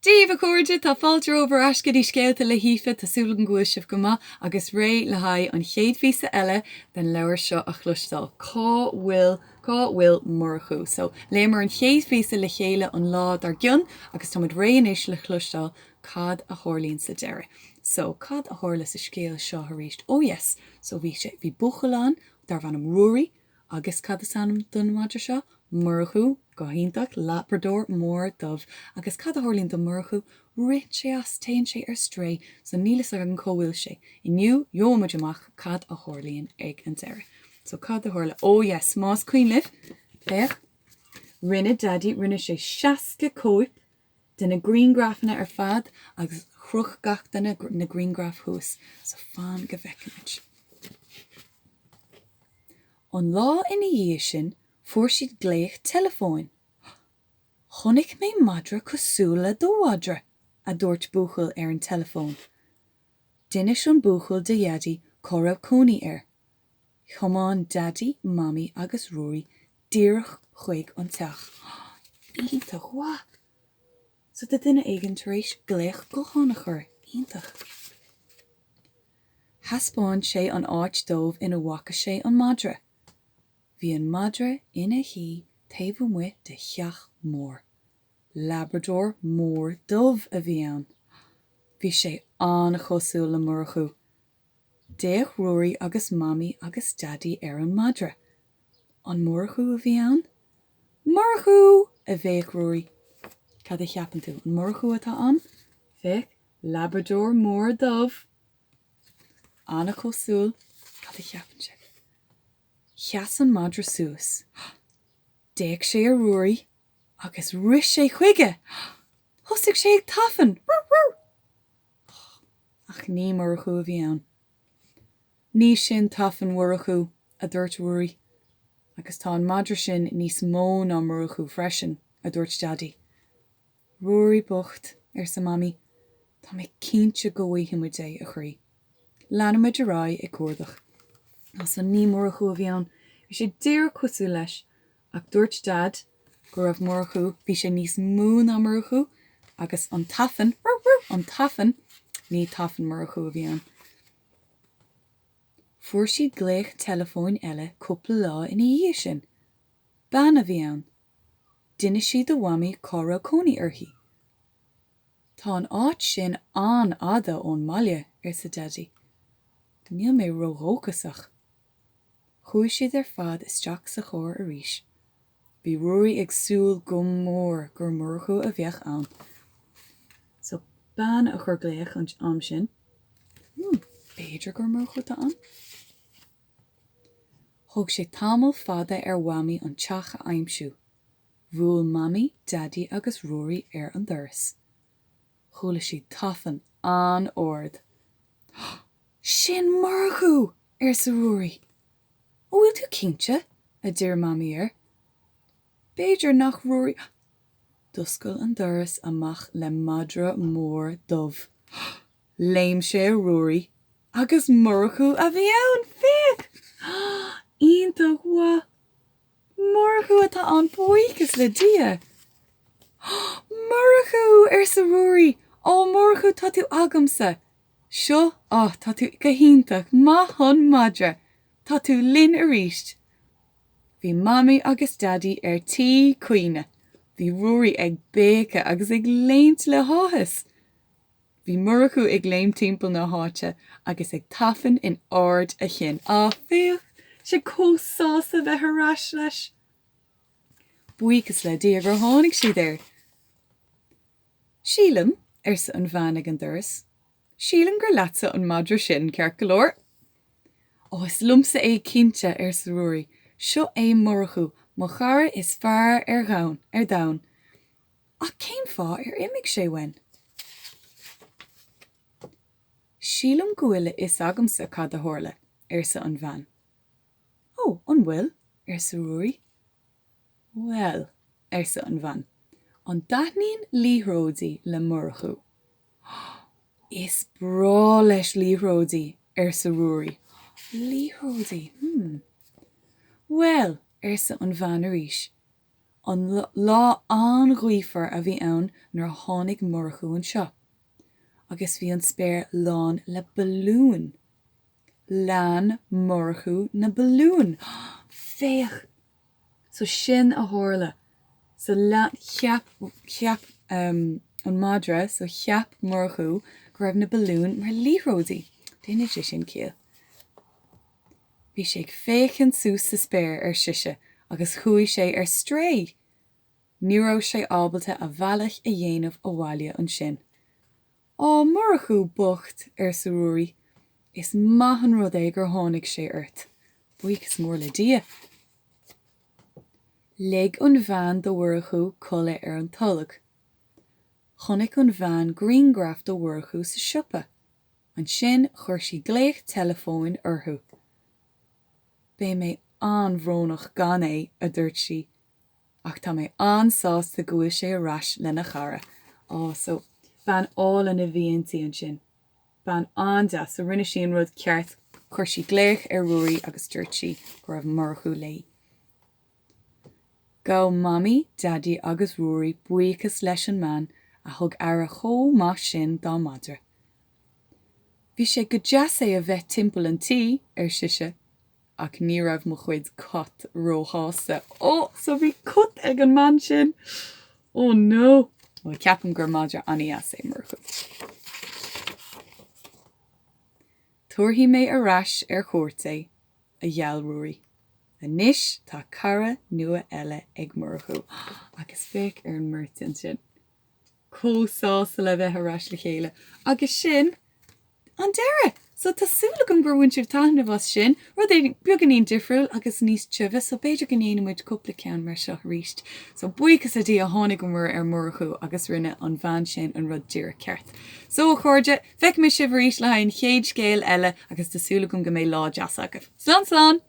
Díomh cuairde tá fáilte over asca dí scéalta le hAoife tásúla an gcuail sibh go maith agus ré le haghaidh an chéad físa eile den leabhar seo a chluisteáil. Cá bhfuil Murchú. So léimar an chéad físa le chéile an lá dar gcionn agus tá muid ré inis le chluisteáil cad a chorlíonn sa Daire. So cad a chorla sa scéal seo a ríist. Oh yes, so bhí bhfuil an dar bhanam ruaí agus cad a sanam don maidir seo Murchú Gaeilge Labrador mór dubh agus cad a chorlíonn do Murchú rit sé as tain sé ar stray so nílas an cóhfuil sé. Iniu jómuid amach cad a chorlíonn ag an Daire. So cad a chorla. Oh yes, más cuinlih fech rinne daddy rinne sé seaca cóip den na greengrafna ar fad agus chruch gach den na greengraf hús. So fan go bhecimid. An lá ina dhé sin fuair siad gléich telefóin. Chonaic mé madra cosúla do wadra a dúirt bhfuil ar an telefón. Duine sin bhfuil de dheadí chorab cónaí ar. Chomán daddy, mami agus ruaí díreach chuig an teach. Ítach wa. So de duine éigean tar éis gléich go chonachar. Ítach. Haspáin sé an áit dómh ina bhacha sé an madra. Bhí an madra ina hí taobh muid de cheach mór. Labrador mór dubh a bhí ann. Bhí sé an chosúil le Murchú. Déach ruaí agus mami agus daddy ar an madra. An Murchú a bhí ann? Murchú a bhéach ruaí. Cad a cheapan tú an Murchú atá an? Bhéach Labrador mór dubh. Anna chosúil cad a cheapan sé. Cheas an madra suas. Déach sé ar ruaí agus ris sé chuige. Thosig sé ag tafan. Ach ní Murchú a bhí ann. Ní sin tafan Murchú a dúirt ruaí. Agus tá an madra sin níos mó ná Murchú freisin a dúirt daddy. Ruaí bocht ar sa mami. Tá mé cínte go bhfuil muid é a chrí. Leanmuid a rá i cuardach. As an ní Murchú a bhí ann, bhí sé dír cosú leis ach dúirt dad go raibh Murchú bhí sé níos mú ná Murchú agus an tafan ní tafan Murchú a bhí ann. Fuair siad gléich telefóin eile cúpla lá ina dhé sin. Ban a bhí ann. Duine siad do bhamaí chora cónaí orthaí. Tá an áit sin an ada ón mbaile ar sa daddy. Níl mé róghócasach. Chúis siad ar fad isteach sa chóir a ríis. Bhí ruaí ag súil go mór gur Murchú a bheith ann. So ban a chur gléich an am sin. Béidir gur Murchú tá an. Thug sé tamil fada ar bhamaí an teach a aimsiú. Bhfuil mami, daddy agus ruaí ar an doras. Chúla si tafan an ord. Sin Murchú ar sa ruaí. Ó bhfuil tú cínte a dtír mami ar. Béidir nach ruaí. Duscail an doras amach le madra mór dubh. Léim sé ruaí agus Murchú a bhí ann féach. Ítach wa. Murchú atá an buíchas le dia. Murchú ar sa ruaí. Ó Murchú tá tú agamsa. Seo tá tú caithintach má chun madra. Tá tú linn a ríist. Bhí mami agus daddy ar tí cuine. Bhí ruaí ag béca agus ag léint le háthas. Bhí Murchú ag léim timpeall na háite agus ag tafan in ard a chin. Féach sé cósása bheith arás leis. Buíchas le dia gur tháinig siad ar. Sílam ar sa an bhean ag an doras. Sílam gur leatsa an madra sin ceart go leor. Is lumsa é cínte ar sa ruaí. Seo é Murchú, mo chara is fearr ar domhan. Ach céim fá ar imig sé wen. Sílam gohfuile is agamsa cad a chorla ar sa an bhean. An bhfuil ar sa ruaí? Well, ar sa an bhean. An daithníonn líthróidí le Murchú. Is brá leis líthróidí ar sa ruaí. Líthróidí, Well, ar sa an bhean arís. An lá an ghuiifar a bhí ann nar tháinig Murchú an seo. Agus bhí an spéir lán le balún. Lán Murchú na balún. Féach. So sin a tharla. So cheap an madra, so cheap Murchú, go raibh na balún mar líródaí. Déine sé sin céal. Bhí sé féchan sús sa spéir siise, agus chuaigh sé stré. Ní raibh sé ábalta a bhealach a dhéanamh ó bhaile an sin. Á Murchú bocht sa ruaí, is maith an rud é gur tháinig sé ort. Buíochas mór le dia. Lig an bhean do Murchú colla an tullag. Chonaic an bhean greengraf do Murchú sa siopa. An sin chuir sí gléich telefóin orthú. Bé mé anbhrónach gan é a dúirt sí, ach tá mé ansásta go bhfuil sé arás lena chara. So ban ála na bhíontaí an sin. Ban anda sa rinne sí an rud ceart chuir sí gléich ruaí agus dúirt sí go raibh Murchú lei. Gá mami, daddy agus ruaí buíochas leis an man a thug ara chó más sin dá madra. Bhí sé go deas é a bheith timpeall an tí siise, ach ní raibh mo chuid cut róthása. So bhí cut ag an man sin. No. Well, ceapan gur madra aní as é Murchú. Tuairtí mé arás chóirt é a dheall ruaí. Anis tá cara nua eile ag Murchú. Agus féic an muirt an sin. Cósása le bheith arás le chéile. Agus sin, an Daire. So tásúla go gur bhain sibh taithne bhas sin, rud é beagganín difriúil agus níos tuimhe, so beidir go ndéanamid cúpla ceann mar seo ríist. So buíochas a dtí a tháinig go mór Murchú agus rinne an bhean sin an rud díreach ceart. So chuirde, feic me sibh ríist le hain chéad scéal eile agus tásúla go mé lá deas agah. Slán!